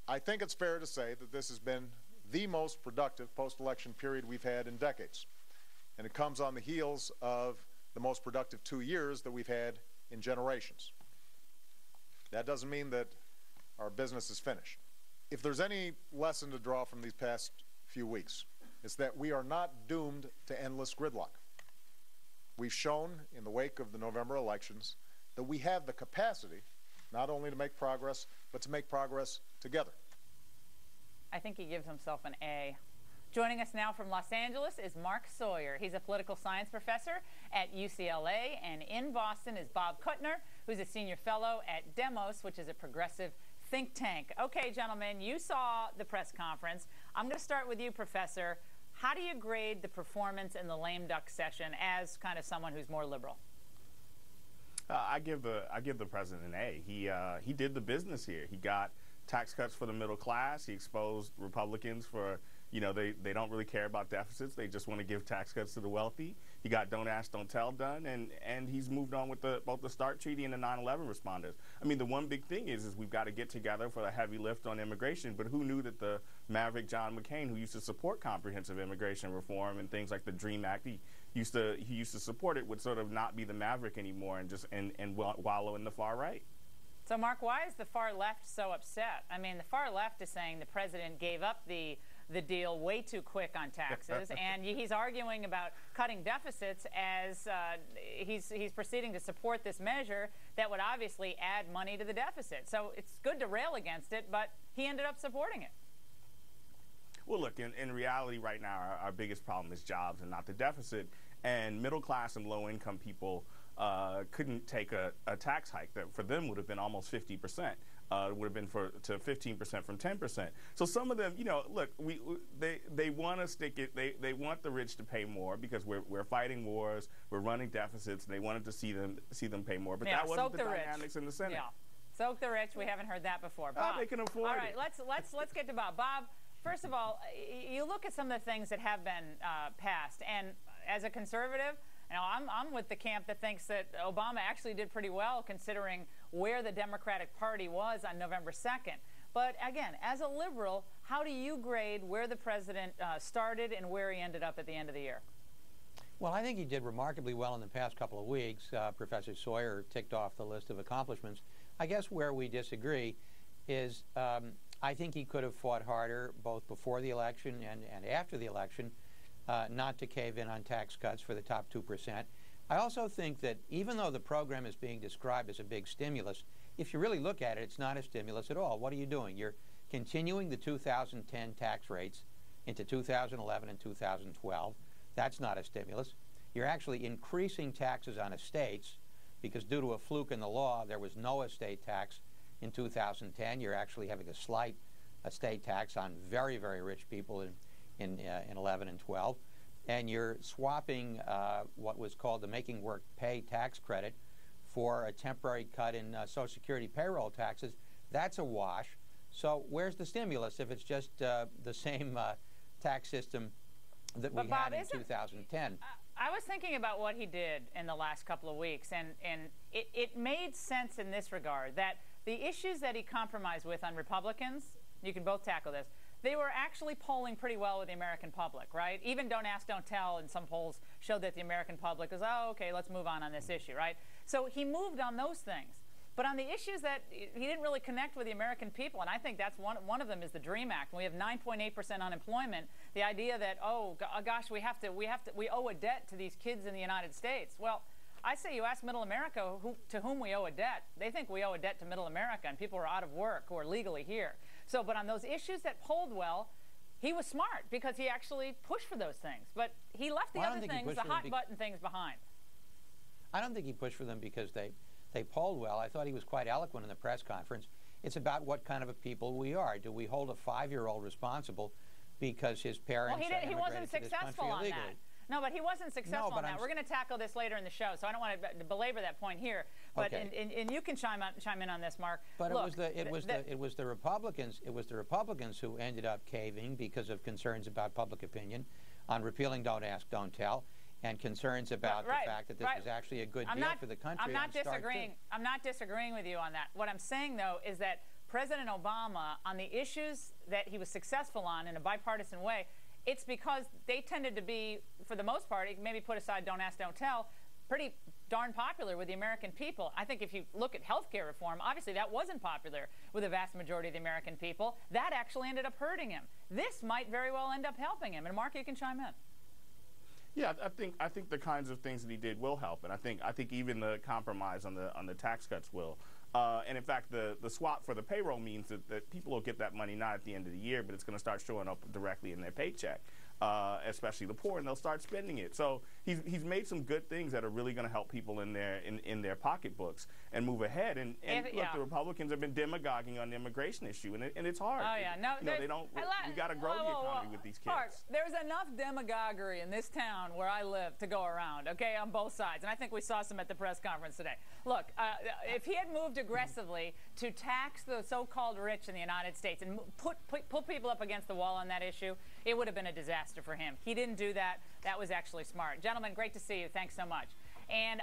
I think it's fair to say that this has been the most productive post-election period we've had in decades. And it comes on the heels of the most productive 2 years that we've had in generations. That doesn't mean that our business is finished. If there's any lesson to draw from these past few weeks, it's that we are not doomed to endless gridlock. We've shown in the wake of the November elections that we have the capacity not only to make progress, but to make progress together. I think he gives himself an A. Joining us now from Los Angeles is Mark Sawyer. He's a political science professor at UCLA, and in Boston is Bob Kuttner, who's a senior fellow at Demos, which is a progressive think tank. Okay, gentlemen, you saw the press conference. I'm going to start with you, Professor. How do you grade the performance in the lame duck session as kind of someone who's more liberal? I give the president an A. He did the business here. He got tax cuts for the middle class. He exposed Republicans for, they don't really care about deficits. They just want to give tax cuts to the wealthy. He got Don't Ask, Don't Tell done, and he's moved on with both the START treaty and the 9/11 responders. I mean, the one big thing is we've got to get together for a heavy lift on immigration, but who knew that the maverick John McCain, who used to support comprehensive immigration reform and things like the DREAM Act, he used to support it, would sort of not be the maverick anymore and just wallow in the far right. So, Mark, why is the far left so upset? I mean, the far left is saying the president gave up the deal way too quick on taxes, and he's arguing about cutting deficits as he's proceeding to support this measure that would obviously add money to the deficit. So it's good to rail against it, but he ended up supporting it. Well, look, in reality right now, our biggest problem is jobs and not the deficit, and middle-class and low-income people couldn't take a tax hike that for them would have been almost 50%. Would have been to 15% from 10%. So some of them, look, they want to stick it. They want the rich to pay more because we're fighting wars, we're running deficits, and they wanted to see them pay more. But that wasn't the dynamics in the Senate. Yeah, soak the rich. We haven't heard that before. Bob, they can afford it. All right, let's get to Bob. Bob, first of all, you look at some of the things that have been passed, and as a conservative, I'm with the camp that thinks that Obama actually did pretty well considering where the Democratic Party was on November 2nd. But again, as a liberal, how do you grade where the president started and where he ended up at the end of the year? Well, I think he did remarkably well in the past couple of weeks. Professor Sawyer ticked off the list of accomplishments. I guess where we disagree is I think he could have fought harder both before the election and after the election not to cave in on tax cuts for the top 2%. I also think that even though the program is being described as a big stimulus, if you really look at it, it's not a stimulus at all. What are you doing? You're continuing the 2010 tax rates into 2011 and 2012. That's not a stimulus. You're actually increasing taxes on estates because due to a fluke in the law, there was no estate tax in 2010. You're actually having a slight estate tax on very, very rich people in 11 and 12, and you're swapping what was called the Making Work Pay tax credit for a temporary cut in Social Security payroll taxes. That's a wash. So where's the stimulus if it's just the same tax system that we had in 2010? I was thinking about what he did in the last couple of weeks, and it made sense in this regard that the issues that he compromised with on Republicans, you can both tackle this, they were actually polling pretty well with the American public, right? Even Don't Ask, Don't Tell in some polls showed that the American public was, oh, okay, let's move on this issue, right? So he moved on those things. But on the issues that he didn't really connect with the American people, and I think that's one of them is the DREAM Act. When we have 9.8% unemployment, the idea that, oh gosh, we owe a debt to these kids in the United States. Well, I say you ask Middle America to whom we owe a debt. They think we owe a debt to Middle America and people who are out of work who are legally here. So, but on those issues that polled well, he was smart because he actually pushed for those things. But he left the other things, the hot button things behind. I don't think he pushed for them because they polled well. I thought he was quite eloquent in the press conference. It's about what kind of a people we are. Do we hold a 5-year-old responsible because his parents he wasn't successful on that. No, but he wasn't successful on that. We're going to tackle this later in the show, so I don't want to belabor that point here. But okay. and you can chime in on this, Mark. But look, it was the Republicans. It was the Republicans who ended up caving because of concerns about public opinion on repealing Don't Ask, Don't Tell, and concerns about the fact that this was actually a good deal for the country. I'm not disagreeing with you on that. What I'm saying though is that President Obama, on the issues that he was successful on in a bipartisan way, it's because they tended to be, for the most part, maybe put aside Don't Ask, Don't Tell, pretty darn popular with the American people. I think if you look at health care reform, obviously that wasn't popular with the vast majority of the American people. That actually ended up hurting him. This might very well end up helping him. And Mark, you can chime in. Yeah, I think the kinds of things that he did will help, and I think even the compromise on the tax cuts will. And in fact, the swap for the payroll means that people will get that money not at the end of the year, but it's going to start showing up directly in their paycheck, especially the poor, and they'll start spending it. So he's made some good things that are really going to help people in their pocketbooks and move ahead. And look, the Republicans have been demagoguing on the immigration issue, and it's hard. Oh yeah, no, they don't. We got to grow the economy with these kids. Mark, there's enough demagoguery in this town where I live to go around. Okay, on both sides, and I think we saw some at the press conference today. Look, if he had moved aggressively to tax the so-called rich in the United States and put people up against the wall on that issue, it would have been a disaster for him. He didn't do that. That was actually smart. Gentlemen, great to see you. Thanks so much. And